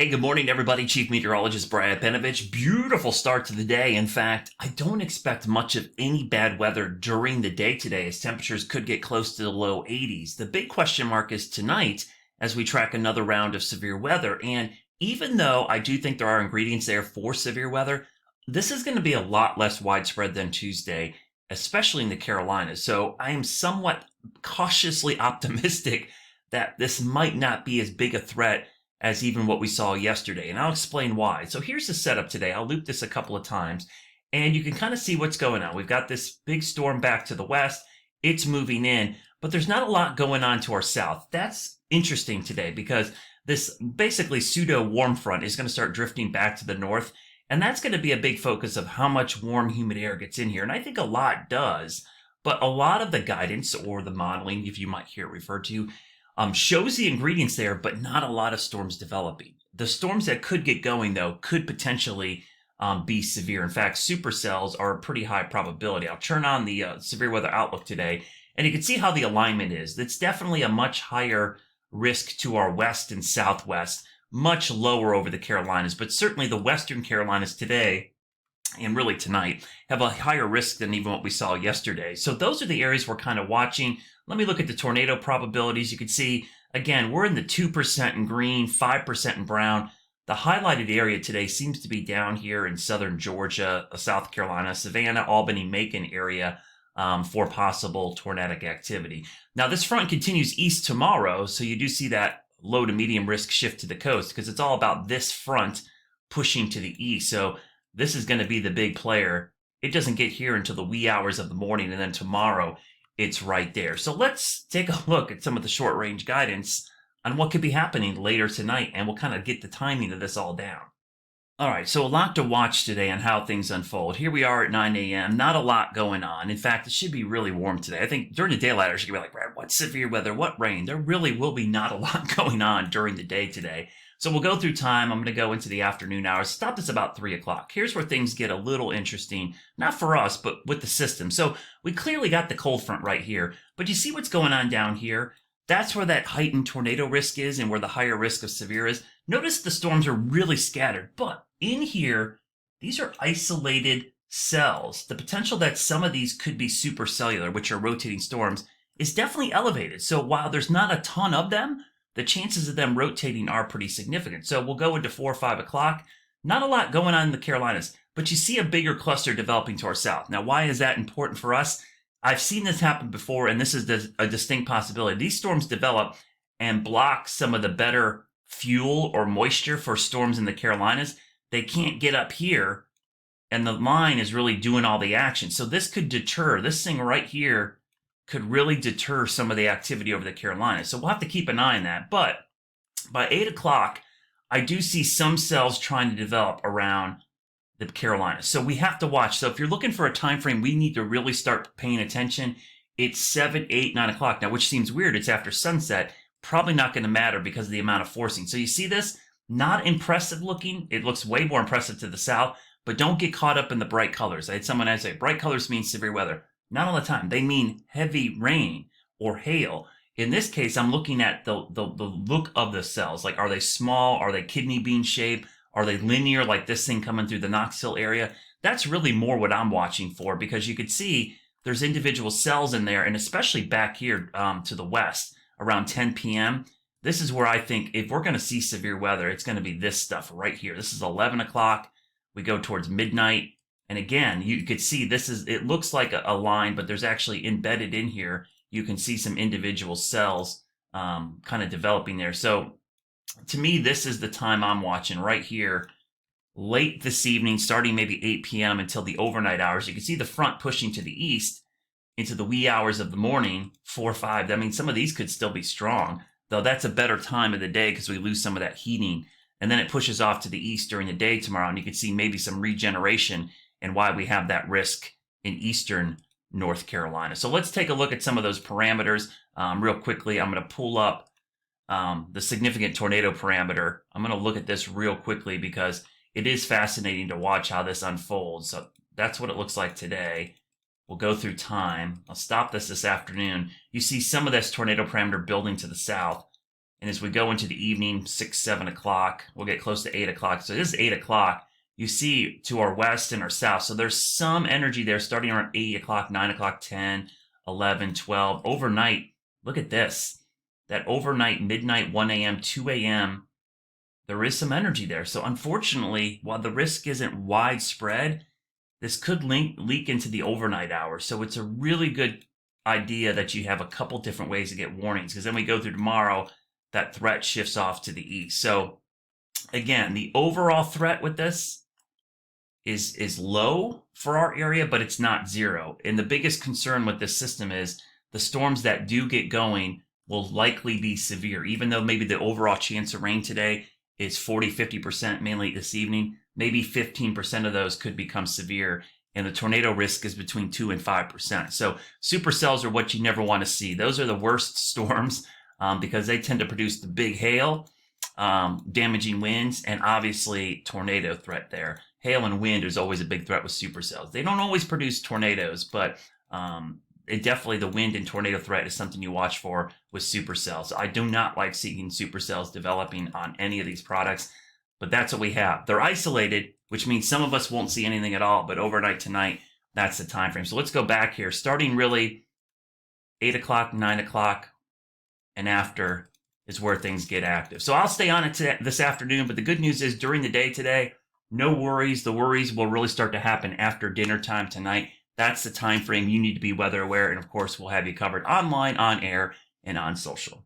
Hey, good morning, everybody. Chief Meteorologist Brad Panovich. Beautiful start to the day. In fact, I don't expect much of any bad weather during the day today, as temperatures could get close to the low 80s. The big question mark is tonight as we track another round of severe weather. And even though I do think there are ingredients there for severe weather, this is going to be a lot less widespread than Tuesday, especially in the Carolinas. So I am somewhat cautiously optimistic that this might not be as big a threat as even what we saw yesterday. And I'll explain why. So here's the setup today. I'll loop this a couple of times and you can kind of see what's going on. We've got this big storm back to the west. It's moving in, but there's not a lot going on to our south. That's interesting today because this basically pseudo warm front is going to start drifting back to the north. And that's going to be a big focus of how much warm, humid air gets in here. And I think a lot does, but a lot of the guidance or the modeling, if you might hear it referred to, shows the ingredients there, but not a lot of storms developing. The storms that could get going, though, could potentially be severe. In fact, supercells are a pretty high probability. I'll turn on the severe weather outlook today, and you can see how the alignment is. It's definitely a much higher risk to our west and southwest, much lower over the Carolinas, but certainly the western Carolinas today and really tonight have a higher risk than even what we saw yesterday. So those are the areas we're kind of watching. Let me look at the tornado probabilities. You can see, again, we're in the 2% in green, 5% in brown. The highlighted area today seems to be down here in southern Georgia, South Carolina, Savannah, Albany, Macon area for possible tornadic activity. Now, this front continues east tomorrow, so you do see that low to medium risk shift to the coast because it's all about this front pushing to the east. So this is going to be the big player. It doesn't get here until the wee hours of the morning, and then tomorrow it's right there. So let's take a look at some of the short range guidance on what could be happening later tonight, and we'll kind of get the timing of this all down. All right, so a lot to watch today on how things unfold. Here we are at 9 a.m., not a lot going on. In fact, it should be really warm today. I think during the daylight hours, you're going to be like, Brad, what severe weather, what rain? There really will be not a lot going on during the day today. So we'll go through time. I'm going to go into the afternoon hours. Stop this about 3 o'clock. Here's where things get a little interesting, not for us, but with the system. So we clearly got the cold front right here, but you see what's going on down here? That's where that heightened tornado risk is and where the higher risk of severe is. Notice the storms are really scattered, but in here, these are isolated cells. The potential that some of these could be supercellular, which are rotating storms, is definitely elevated. So while there's not a ton of them, the chances of them rotating are pretty significant. So we'll go into 4 or 5 o'clock. Not a lot going on in the Carolinas, but you see a bigger cluster developing to our south. Now, why is that important for us? I've seen this happen before, and this is a distinct possibility. These storms develop and block some of the better fuel or moisture for storms in the Carolinas. They can't get up here, and the line is really doing all the action. So this could deter, this thing right here could really deter some of the activity over the Carolinas. So we'll have to keep an eye on that. But by 8 o'clock, I do see some cells trying to develop around the Carolinas. So we have to watch. So if you're looking for a time frame, we need to really start paying attention. It's 7, 8, 9 o'clock now, which seems weird. It's after sunset. Probably not going to matter because of the amount of forcing. So you see this? Not impressive looking. It looks way more impressive to the south, but don't get caught up in the bright colors. I had someone say, bright colors mean severe weather. Not all the time. They mean heavy rain or hail. In this case, I'm looking at the look of the cells. Like, are they small? Are they kidney bean shaped? Are they linear like this thing coming through the Knoxville area? That's really more what I'm watching for because you could see there's individual cells in there, and especially back here to the west around 10 p.m. This is where I think if we're going to see severe weather, it's going to be this stuff right here. This is 11 o'clock. We go towards midnight. And again, you could see it looks like a line, but there's actually embedded in here. You can see some individual cells kind of developing there. So to me, this is the time I'm watching right here, late this evening, starting maybe 8 p.m. until the overnight hours. You can see the front pushing to the east into the wee hours of the morning, 4 or 5. I mean, some of these could still be strong, though that's a better time of the day because we lose some of that heating. And then it pushes off to the east during the day tomorrow, and you can see maybe some regeneration and why we have that risk in eastern North Carolina. So let's take a look at some of those parameters real quickly. I'm going to pull up the significant tornado parameter. I'm going to look at this real quickly because it is fascinating to watch how this unfolds. So that's what it looks like today. We'll go through time. I'll stop this afternoon. You see some of this tornado parameter building to the south. And as we go into the evening, 6, 7 o'clock, we'll get close to 8 o'clock. So this is 8 o'clock. You see to our west and our south. So there's some energy there starting around 8 o'clock, 9 o'clock, 10, 11, 12. Overnight, look at this. That overnight, midnight, 1 a.m., 2 a.m., there is some energy there. So unfortunately, while the risk isn't widespread, this could leak into the overnight hours. So it's a really good idea that you have a couple different ways to get warnings, because then we go through tomorrow, that threat shifts off to the east. So again, the overall threat with this is low for our area, but it's not zero. And the biggest concern with this system is the storms that do get going will likely be severe, even though maybe the overall chance of rain today is 40, 50%, mainly this evening. Maybe 15% of those could become severe, and the tornado risk is between 2 and 5%. So supercells are what you never want to see. Those are the worst storms because they tend to produce the big hail, damaging winds, and obviously tornado threat there. Hail and wind is always a big threat with supercells. They don't always produce tornadoes, but it definitely, the wind and tornado threat is something you watch for with supercells. I do not like seeing supercells developing on any of these products, but that's what we have. They're isolated, which means some of us won't see anything at all, but overnight tonight, that's the time frame. So let's go back here, starting really 8 o'clock, 9 o'clock, and after is where things get active. So I'll stay on it this afternoon, but the good news is during the day today, no worries. The worries will really start to happen after dinner time tonight. That's the time frame you need to be weather aware, and of course, we'll have you covered online, on air, and on social.